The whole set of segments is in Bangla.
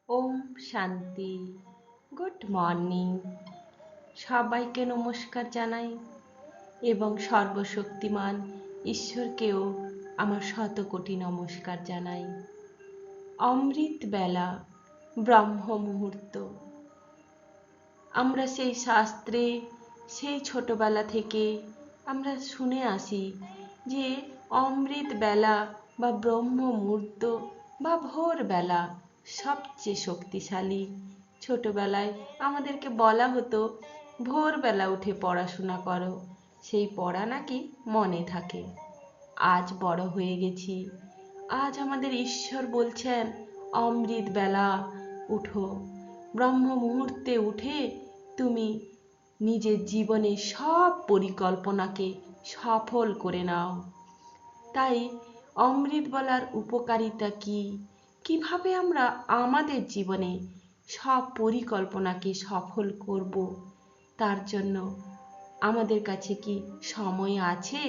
ওম শান্তি। Good morning. সবাইকে নমস্কার জানাই এবং সর্বশক্তিমান ঈশ্বরকেও আমার শতকোটি নমস্কার জানাই। অমৃত বেলা, ব্রহ্ম মুহূর্ত। আমরা সেই শাস্ত্রে, সেই ছোটবেলা থেকে আমরা শুনে আসি যে অমৃত বেলা বা ব্রহ্ম মুহূর্ত বা ভোরবেলা সবচেয়ে শক্তিশালী। ছোটবেলায় আমাদেরকে বলা হতো ভোরবেলা উঠে পড়াশোনা করো, সেই পড়া নাকি মনে থাকে। আজ বড় হয়ে গেছি, আজ আমাদের ঈশ্বর বলছেন অমৃত বেলা উঠো, ব্রহ্ম মুহূর্তে উঠে তুমি নিজের জীবনে সব পরিকল্পনাকে সফল করে নাও। তাই অমৃত বলার উপকারিতা কি, কিভাবে আমরা আমাদের জীবনে সব পরিকল্পনাকে সফল করব, তার জন্য আমাদের কাছে কি সময় আছে,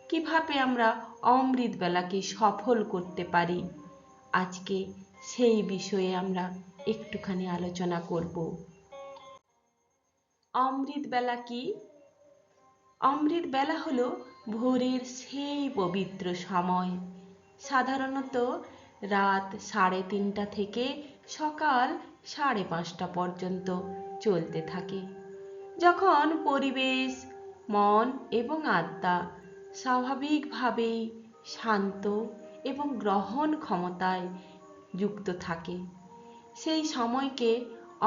কিভাবে আমরা অমৃত বেলাকে সফল করতে পারি, আজকে সেই বিষয়ে আমরা একটুখানি আলোচনা করব। অমৃত বেলা কি? অমৃত বেলা হলো ভোরের সেই পবিত্র সময়, সাধারণত রাত 3:30 থেকে সকাল 5:30 পর্যন্ত চলতে থাকে, যখন পরিবেশ, মন এবং আত্মা স্বাভাবিকভাবেই শান্ত এবং গ্রহণ ক্ষমতায় যুক্ত থাকে। সেই সময়কে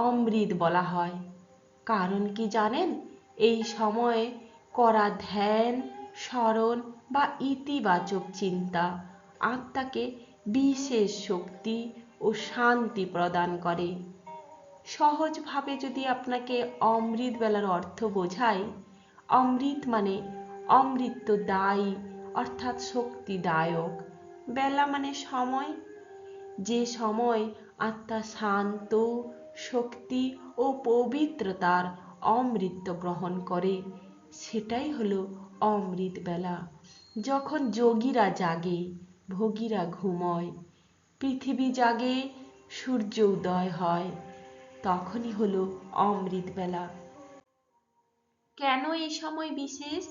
অমৃত বলা হয়। কারণ কি জানেন? এই সময়ে করা ধ্যান, স্মরণ বা ইতিবাচক চিন্তা আত্মাকে বিশেষ শক্তি ও শান্তি প্রদান করে। সহজভাবে যদি আপনাকে অমৃত বেলার অর্থ বোঝাই, অমৃত মানে অমৃতদায়ী অর্থাৎ শক্তিদায়ক, বেলা মানে সময়, যে সময় আত্মা শান্ত, শক্তি ও পবিত্রতার অমৃত গ্রহণ করে, সেটাই হলো অমৃত বেলা। যখন যোগীরা জাগে, ভোগীরা ঘুমোয়, পৃথিবী জাগে, সূর্য উদয় হয়, তখনই হলো অমৃত বেলা। কেন এই সময় বিশেষ?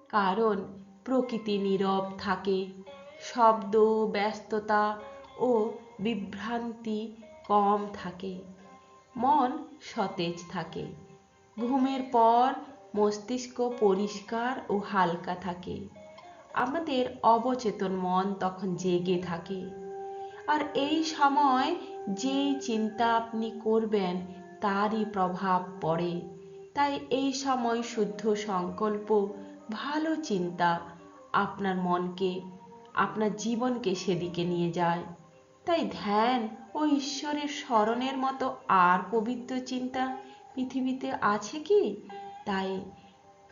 কারণ প্রকৃতি নীরব থাকে, শব্দ, ব্যস্ততা ও বিভ্রান্তি কম থাকে, মন সতেজ থাকে। ঘুমের পর মস্তিষ্ক পরিষ্কার ও হালকা থাকে, আমাদের অবচেতন মন তখন জেগে থাকে। আর এই সময় যেই চিন্তা আপনি করবেন তারই প্রভাব পড়ে। তাই এই সময় শুদ্ধ সংকল্প, ভালো চিন্তা আপনার মনকে, আপনার জীবনকে সেদিকে নিয়ে যায়। তাই ধ্যান ও ঈশ্বরের স্মরণের মতো আর পবিত্র চিন্তা পৃথিবীতে আছে কি? তাই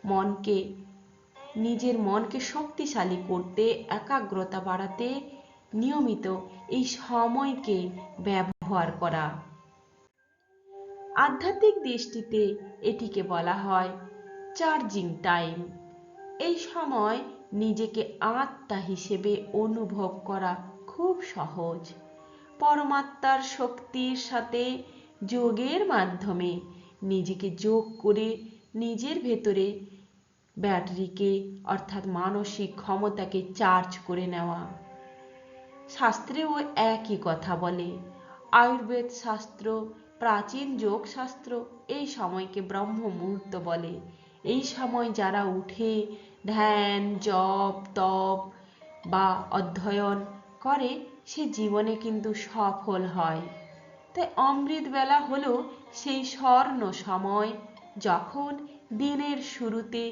মনকে, নিজের মনকে শক্তিশালী করতে, একাগ্রতা বাড়াতে নিয়মিত এই সময়কে ব্যবহার করা। আধ্যাত্মিক দৃষ্টিতে এটিকে বলা হয় চার্জিং টাইম। এই সময় নিজেকে আত্মা হিসেবে অনুভব করা খুব সহজ। পরমাত্মার শক্তির সাথে যোগের মাধ্যমে নিজেকে যোগ করে নিজের ভেতরে ব্যাটারিকে অর্থাৎ মানসিক ক্ষমতাকে চার্জ করে নেওয়া। শাস্ত্রেও একই কথা বলে। আয়ুর্বেদ শাস্ত্র, প্রাচীন যোগ শাস্ত্র এই সময়কে ব্রহ্ম মুহূর্ত বলে। এই সময় যারা উঠে ধ্যান, জপ, তপ বা অধ্যয়ন করে, সে জীবনে কিন্তু সফল হয়। তাই অমৃত বেলা হলো সেই স্বর্ণ সময়, যখন দিনের শুরুতে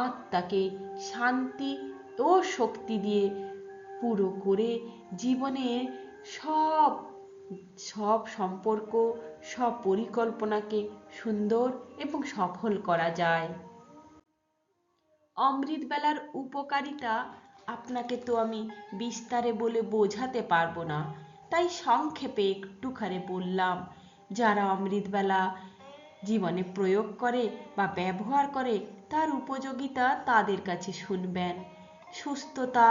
আত্মাকে শান্তি ও শক্তি দিয়ে পুরো করে জীবনের সব সব সম্পর্ক, সব পরিকল্পনাকে সুন্দর এবং সফল করা যায়। অমৃত বেলার উপকারিতা আপনাকে তো আমি বিস্তারে বলে বোঝাতে পারবো না, তাই সংক্ষেপে একটুখানি বললাম। যারা অমৃত বেলা জীবনে প্রয়োগ করে বা ব্যবহার করে, তার উপযোগিতা তাদের কাছে শুনবেন। সুস্থতা,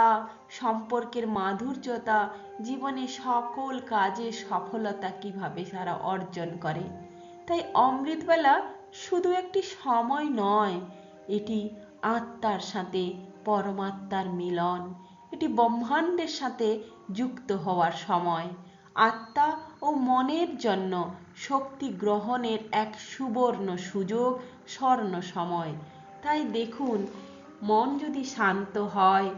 সম্পর্কের মাধুর্যতা, জীবনে সকল কাজে সফলতা কিভাবে তারা অর্জন করে। তাই অমৃতবেলা শুধু একটি সময় নয়, এটি আত্মার সাথে পরমাত্মার মিলন, এটি ব্রহ্মাণ্ডের সাথে যুক্ত হওয়ার সময়, আত্মা ও মনের জন্য শক্তি গ্রহণের এক সুবর্ণ সুযোগ, স্বর্ণ সময়। তাই দেখুন, মন যদি শান্ত হয়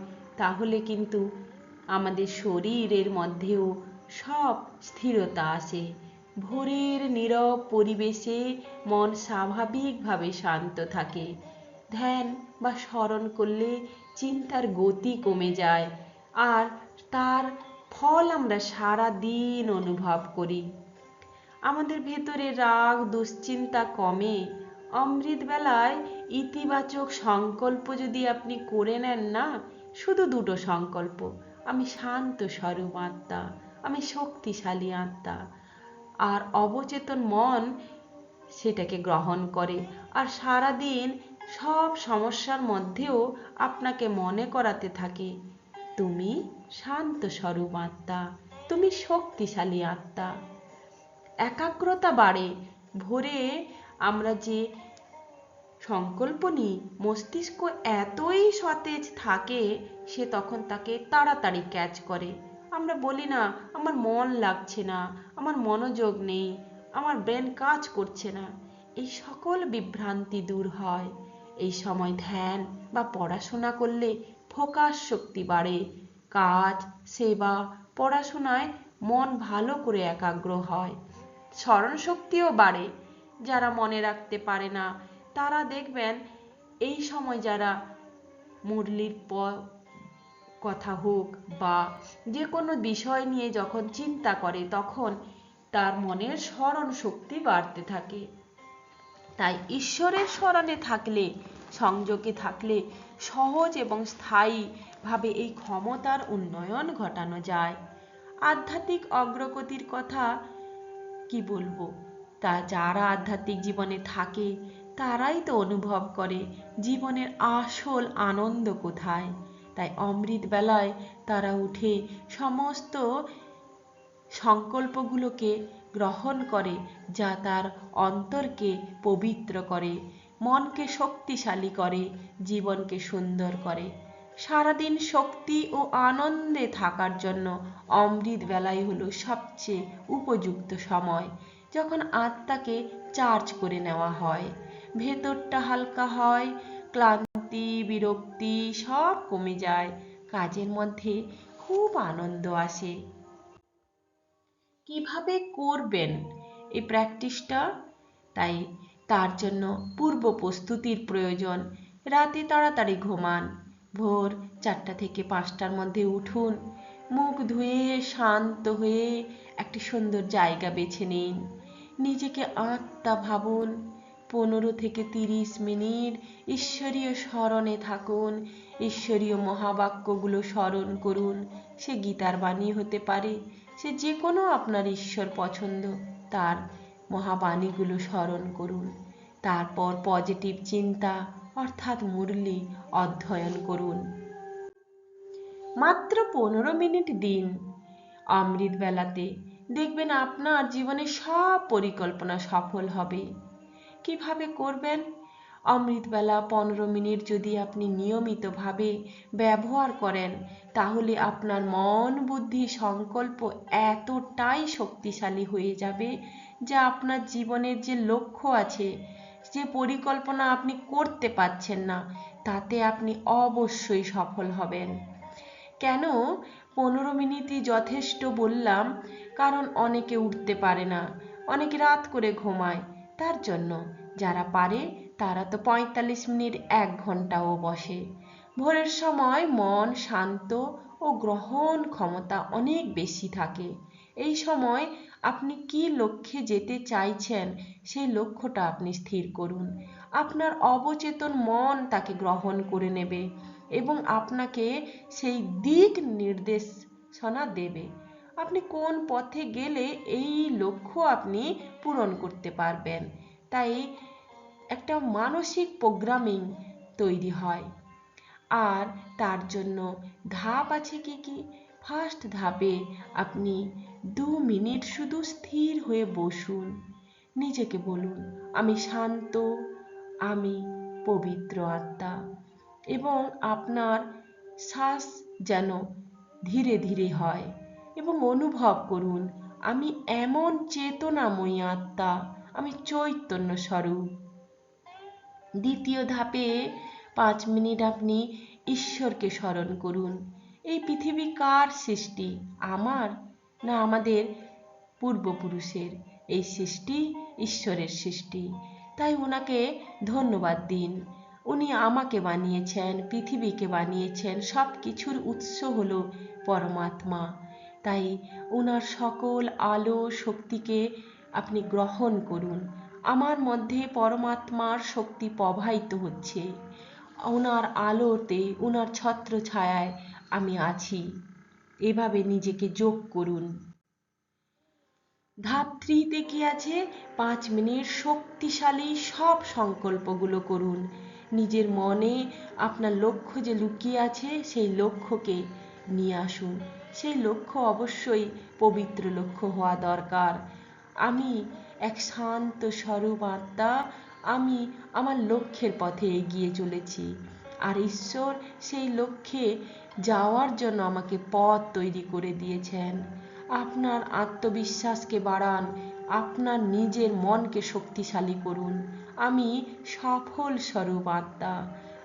তাহলে কিন্তু আমাদের শরীরের মধ্যেও সব স্থিরতা আসে। ভোরের নীরব পরিবেশে মন স্বাভাবিকভাবে শান্ত থাকে। ধ্যান বা স্মরণ করলে চিন্তার গতি কমে যায়, আর তার ফল আমরা সারা দিন অনুভব করি। আমাদের ভেতরে রাগ দুশ্চিন্তা কমে। অমৃতবেলায় ইতিবাচক সংকল্প যদি আপনি করে নেন না, শুধু দুটো সংকল্প: আমি শান্ত স্বরূপ আত্মা, আমি শক্তিশালী আত্মা, আর অবচেতন মন সেটাকে গ্রহণ করে। আর সারাদিন সব সমস্যার মধ্যেও আপনাকে মনে করাতে থাকে, তুমি শান্ত স্বরূপ আত্মা, তুমি শক্তিশালী আত্মা। একাগ্রতা বাড়ে। ভোরে আমরা যে সংকল্প নিই, মস্তিষ্ক এতই সতেজ থাকে, সে তখন তাকে তাড়াতাড়ি ক্যাচ করে। আমরা বলি না, আমার মন লাগছে না, আমার মনোযোগ নেই, আমার ব্রেন কাজ করছে না। এই সকল বিভ্রান্তি দূর হয়। এই সময় ধ্যান বা পড়াশোনা করলে ফোকাস শক্তি বাড়ে। কাজ, সেবা, পড়াশোনায় মন ভালো করে একাগ্র হয়। স্মরণ শক্তিও বাড়ে। যারা মনে রাখতে পারে না তারা দেখবেন এই সময় যারা মুরলির কথা হোক বা যে কোনো বিষয় নিয়ে যখন চিন্তা করে, তখন তার মনের স্মরণ শক্তি বাড়তে থাকে। তাই ঈশ্বরের স্মরণে থাকলে, সংযোগে থাকলে সহজ এবং স্থায়ীভাবে এই ক্ষমতার উন্নয়ন ঘটানো যায়। আধ্যাত্মিক অগ্রগতির কথা কি বলবো, তা যারা আধ্যাত্মিক জীবনে থাকে তারাই তো অনুভব করে জীবনের আসল আনন্দ কোথায়। তাই অমৃত বেলায় তারা উঠে সমস্ত সংকল্পগুলোকে গ্রহণ করে, যা তার অন্তরকে পবিত্র করে, মনকে শক্তিশালী করে, জীবনকে সুন্দর করে। সারাদিন শক্তি ও আনন্দে থাকার জন্য অমৃত বেলায় হলো সবচেয়ে উপযুক্ত সময়, যখন আত্মাকে চার্জ করে নেওয়া হয়, ভেতরটা হালকা হয়, ক্লান্তি বিরক্তি সব কমে যায়, কাজের মধ্যে খুব আনন্দ আসে। কিভাবে করবেন এই প্র্যাকটিসটা? তাই তার জন্য পূর্ব প্রস্তুতির প্রয়োজন। রাতে তাড়াতাড়ি ঘুমান, ভোর 4টা থেকে 5টার মধ্যে উঠুন, মুখ ধুয়ে শান্ত হয়ে একটি সুন্দর জায়গা বেছে নিন, নিজেকে আত্মা ভাবুন, 15 থেকে 30 মিনিট ঈশ্বরীয় স্মরণে থাকুন, ঈশ্বরীয় মহাবাক্যগুলো স্মরণ করুন। সে গীতার বাণী হতে পারে, সে যে কোনো আপনার ঈশ্বর পছন্দ তার মহাবাণীগুলো স্মরণ করুন। তারপর পজিটিভ চিন্তা অর্থাৎ মুরলি অধ্যয়ন করুন। মাত্র 15 মিনিট দিন অমৃত বেলাতে, দেখবেন আপনার জীবনে সব পরিকল্পনা সফল হবে। কিভাবে করবেন? অমৃতবেলা 15 মিনিট যদি আপনি নিয়মিতভাবে ব্যবহার করেন, তাহলে আপনার মন বুদ্ধি সংকল্প এতটাই শক্তিশালী হয়ে যাবে, যা আপনার জীবনের যে লক্ষ্য আছে, যে পরিকল্পনা আপনি করতে পারছেন না, তাতে আপনি অবশ্যই সফল হবেন। কেন 15 মিনিটই যথেষ্ট বললাম? কারণ অনেকে উঠতে পারে না, অনেকে রাত করে ঘুমায়, তার জন্য। যারা পারে তারা তো 45 মিনিট 1 ঘন্টাও বসে। ভোরের সময় মন শান্ত ও গ্রহণ ক্ষমতা অনেক বেশি থাকে। এই সময় আপনি কি লক্ষ্যে যেতে চাইছেন সেই লক্ষ্যটা আপনি স্থির করুন। আপনার অবচেতন মন তাকে গ্রহণ করে নেবে এবং আপনাকে সেই দিক নির্দেশনা দেবে। আপনি কোন পথে গেলে এই লক্ষ্য আপনি পূরণ করতে পারবেন। তাই একটা মানসিক প্রোগ্রামিং তৈরি হয়। আর তার জন্য ধাপ আছে কি কি। ফার্স্ট ধাপে আপনি 2 মিনিট শুধু স্থির হয়ে বসুন। নিজেকে বলুন, আমি শান্ত, আমি পবিত্র আত্মা। এবং আপনার শ্বাস যেন ধীরে ধীরে হয় এবং অনুভব করুন, আমি এমন চেতনাময়ী আত্মা, আমি চৈতন্য স্বরূপ। দ্বিতীয় ধাপে 5 মিনিট আপনি ঈশ্বরকে স্মরণ করুন। এই পৃথিবী কার সৃষ্টি, আমার না আমাদের পূর্বপুরুষের? এই সৃষ্টি ঈশ্বরের সৃষ্টি, তাই ওনাকে ধন্যবাদ দিন। উনি আমাকে বানিয়েছেন, পৃথিবীকে বানিয়েছেন, সব কিছুর উৎস হলো পরমাত্মা। তাই ওনার সকল আলো শক্তিকে আপনি গ্রহণ করুন। আমার মধ্যে পরমাত্মার শক্তি প্রবাহিত হচ্ছে, ওনার আলোতে, ওনার ছত্রছায়ায় আমি আছি। এভাবে নিজেকে যোগ করুন। ধাপ 3-তে কি আছে? 5 মিনিট শক্তিশালী সব সংকল্পগুলো করুন। নিজের মনে আপনার লক্ষ্য যে লুকিয়ে আছে, সেই লক্ষ্যকে নিয়ে আসুন। সেই লক্ষ্য অবশ্যই পবিত্র লক্ষ্য হওয়া দরকার। আমি এক শান্ত স্বরূপ আত্মা, আমি আমার লক্ষ্যের পথে এগিয়ে চলেছি। আর ঈশ্বর সেই লক্ষ্যে যাওয়ার জন্য আমাকে পথ তৈরি করে দিয়েছেন। আপনার আত্মবিশ্বাসকে বাড়ান, আপনার নিজের মনকে শক্তিশালী করুন। আমি সফল স্বরূপ আত্মা,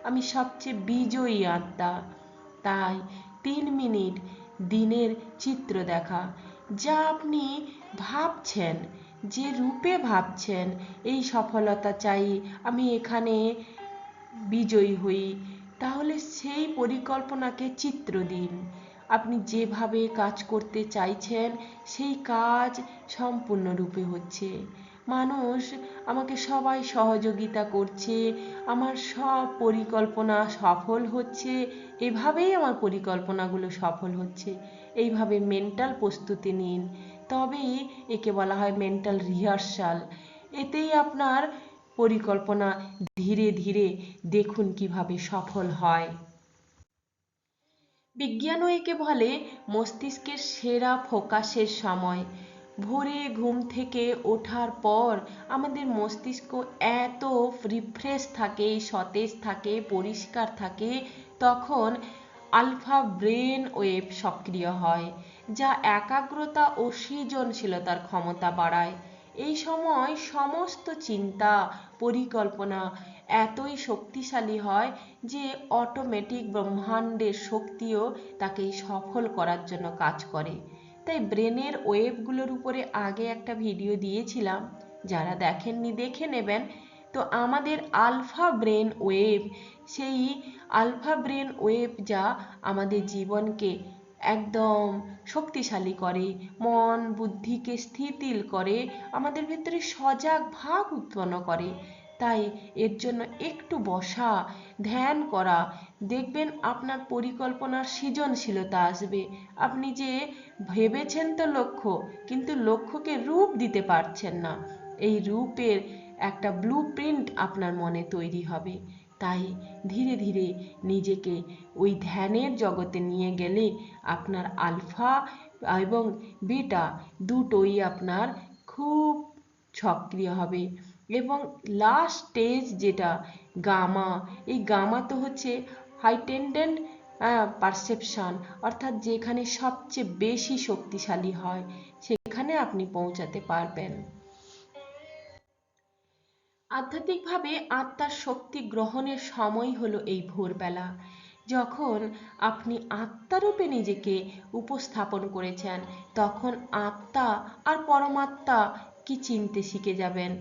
আমি সবচেয়ে বিজয়ী আত্মা। তাই 3 মিনিট দিনের চিত্র দেখা, যা আপনি ভাবছেন, যে রূপে ভাবছেন, এই সফলতা চাই, আমি এখানে বিজয়ী হই, তাহলে সেই পরিকল্পনাকে চিত্র দিন। আপনি যেভাবে কাজ করতে চাইছেন সেই কাজ সম্পূর্ণরূপে হচ্ছে। মানুষ আমাকে সবাই সহযোগিতা করছে, আমার সব পরিকল্পনা সফল হচ্ছে, এভাবেই আমার পরিকল্পনাগুলো সফল হচ্ছে। এইভাবে মেন্টাল প্রস্তুতি নিন, তবেই একে বলা হয় মেন্টাল রিহার্সাল। এতেই আপনার পরিকল্পনা ধীরে ধীরে দেখুন কিভাবে সফল হয়। বিজ্ঞানও একে বলে মস্তিষ্কের সেরা ফোকাসের সময়। ভোরে ঘুম থেকে ওঠার পর আমাদের মস্তিষ্ক এত রিফ্রেশ থাকে, সতেজ থাকে, পরিষ্কার থাকে, তখন আলফা ব্রেন ওয়েভ সক্রিয় হয়, যা একাগ্রতা ও সৃজনশীলতার ক্ষমতা বাড়ায়। এই সময় সমস্ত চিন্তা, পরিকল্পনা এতই শক্তিশালী হয় যে অটোমেটিক ব্রহ্মাণ্ডের শক্তিও তাকে সফল করার জন্য কাজ করে। তাই ব্রেনের ওয়েভগুলোর উপরে আগে একটা ভিডিও দিয়েছিলাম, যারা দেখেননি দেখে নেবেন। তো আমাদের আলফা ব্রেন ওয়েভ, সেই আলফা ব্রেন ওয়েভ যা আমাদের জীবনকে একদম শক্তিশালী করে, মন বুদ্ধিকে স্থিতিল করে, আমাদের ভেতরে সজাগ ভাব উৎপন্ন করে। তাই এর জন্য একটু বসা, ধ্যান করা, দেখবেন আপনার পরিকল্পনার সৃজনশীলতা আসবে। আপনি যে ভেবেছেন তো লক্ষ্য, কিন্তু লক্ষ্যকে রূপ দিতে পারছেন না, এই রূপের একটা ব্লুপ্রিন্ট আপনার মনে তৈরি হবে। তাই ধীরে ধীরে নিজেকে ওই ধ্যানের জগতে নিয়ে গেলে আপনার আলফা এবং বিটা দুটোই আপনার খুব সক্রিয় হবে। এবং লাস্ট স্টেজ যেটা গামা, এই গামা তো হচ্ছে হাইটেন্ডেন্ট পারসেপশন, অর্থাৎ যেখানে সবচেয়ে বেশি শক্তিশালী হয়, সেখানে আপনি পৌঁছাতে পারবেন। আধ্যাত্মিকভাবে আত্মার শক্তি গ্রহণের সময় হলো এই ভোরবেলা, যখন আপনি আত্মারূপে নিজেকে উপস্থাপন করেছেন, তখন আত্মা আর পরমাত্মা কি চিনতে শিখে যাবেন।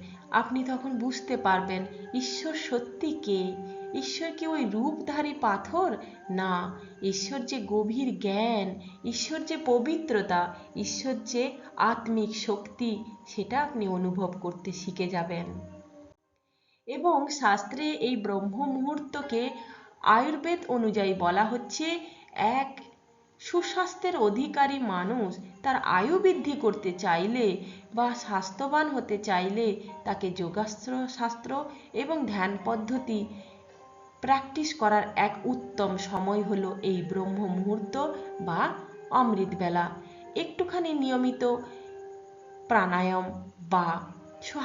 আপনি তখন বুঝতে পারবেন ঈশ্বর সত্যি কে। ঈশ্বর কি ওই রূপধারী পাথর? না, ঈশ্বর যে গভীর জ্ঞান, ঈশ্বর যে পবিত্রতা, ঈশ্বর যে আত্মিক শক্তি, সেটা আপনি অনুভব করতে শিখে যাবেন। এবং শাস্ত্রে এই ব্রহ্ম মুহূর্তকে আয়ুর্বেদ অনুযায়ী বলা হচ্ছে, এক সুস্বাস্থ্যের অধিকারী মানুষ তার আয়ু বৃদ্ধি করতে চাইলে বা স্বাস্থ্যবান হতে চাইলে তাকে যোগাস্ত্র শাস্ত্র এবং ধ্যান পদ্ধতি প্র্যাকটিস করার এক উত্তম সময় হলো এই ব্রহ্ম মুহূর্ত বা অমৃতবেলা। একটুখানি নিয়মিত প্রাণায়াম বা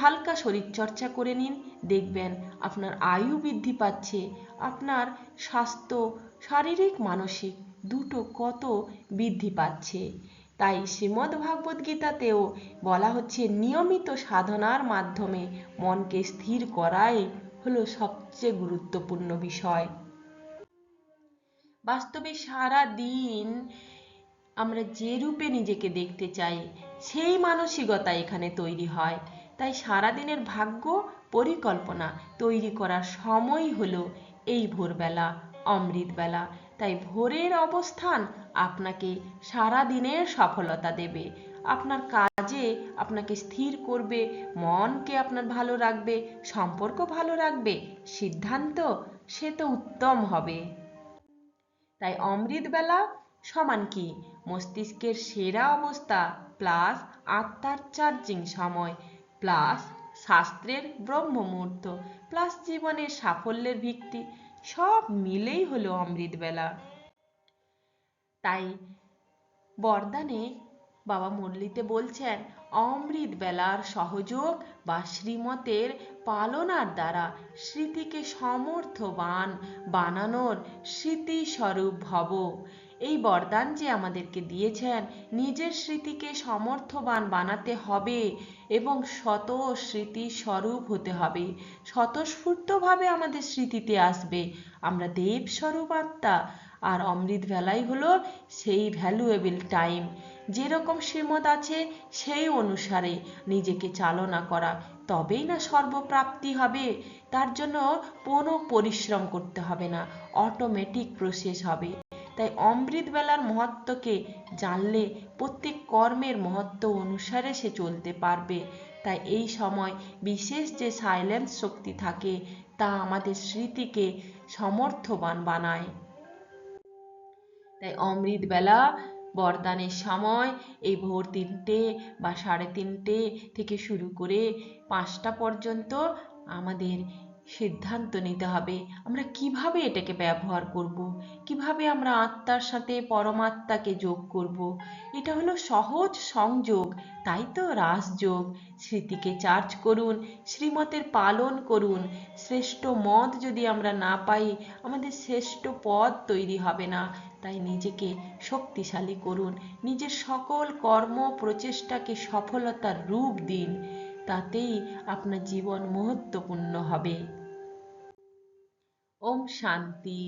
হালকা শরীরচর্চা করে নিন, দেখবেন আপনার আয়ু বৃদ্ধি পাচ্ছে, আপনার স্বাস্থ্য শারীরিক মানসিক দুটো কত বৃদ্ধি পাচ্ছে। তাই শ্রীমদ্ ভাগবত গীতাতেও বলা হচ্ছে নিয়মিত সাধনার মাধ্যমে মনকে স্থির করাই হলো সবচেয়ে গুরুত্বপূর্ণ বিষয়। বাস্তবে সারা দিন আমরা যে রূপে নিজেকে দেখতে চাই সেই মানসিকতা এখানে তৈরি হয়। তাই সারাদিনের ভাগ্য পরিকল্পনা তৈরি করার সময় হলো এই ভোরবেলা, অমৃতবেলা। তাই ভোরের অবস্থান আপনাকে সারা দিনের সফলতা দেবে, আপনার কাজে আপনাকে স্থির করবে, মনকে আপনার ভালো রাখবে, সম্পর্ক ভালো রাখবে, সিদ্ধান্ত সে তো উত্তম হবে। তাই অমৃতবেলা সমান কি মস্তিষ্কের সেরা অবস্থা প্লাস আত্মার চার্জিং সময় প্লাস শাস্ত্রের ব্রহ্ম মুহূর্ত প্লাস জীবনের সাফল্যের ভিত্তি, সব মিলেই হলো অমৃতবেলা। তাই বরদানে বাবা মুরলিতে বলছেন অমৃত বেলার সহযোগ বা শ্রীমতের পালনার দ্বারা স্মৃতিকে সমর্থবান বানানোর স্মৃতিস্বরূপ ভব। এই বরদান যে আমাদেরকে দিয়েছেন নিজের স্মৃতিকে সমর্থবান বানাতে হবে এবং শত স্মৃতি স্বরূপ হতে হবে, স্বতঃস্ফূর্তভাবে আমাদের স্মৃতিতে আসবে আমরা দেব স্বরূপ আত্মা। আর অমৃত বেলাই হলো সেই ভ্যালুয়েবল টাইম, যেরকম শ্রীমত আছে সেই অনুসারে নিজেকে চালনা করা, তবেই না সর্বপ্রাপ্তি হবে। তার জন্য কোনো পরিশ্রম করতে হবে না, অটোমেটিক প্রসেস হবে। তাই অমৃত বেলার মহত্বকে জানলে প্রত্যেক কর্মের মহত্ব অনুসারে সে চলতে পারবে। তাই এই সময় বিশেষ যে সাইলেন্স শক্তি থাকে তা আমাদের স্মৃতিকে সমর্থবান বানায়। তাই অমৃতবেলা বরদানের সময় এই ভোর 3টে বা 3:30 থেকে শুরু করে 5টা পর্যন্ত আমাদের সিদ্ধান্ত নিতে হবে আমরা কিভাবে এটাকে ব্যবহার করব, কিভাবে আমরা আত্মার সাথে পরমাত্মাকে যোগ করব। এটা হলো সহজ সংযোগ, তাই তো রাসযোগ। স্মৃতিকে চার্জ করুন, শ্রীমতের পালন করুন। শ্রেষ্ঠ মত যদি আমরা না পাই আমাদের শ্রেষ্ঠ পদ তৈরি হবে না। তাই নিজেকে শক্তিশালী করুন, নিজের সকল কর্ম প্রচেষ্টাকে সফলতার রূপ দিন, তাতেই আপনার জীবন মহত্বপূর্ণ হবে। ওম শান্তি।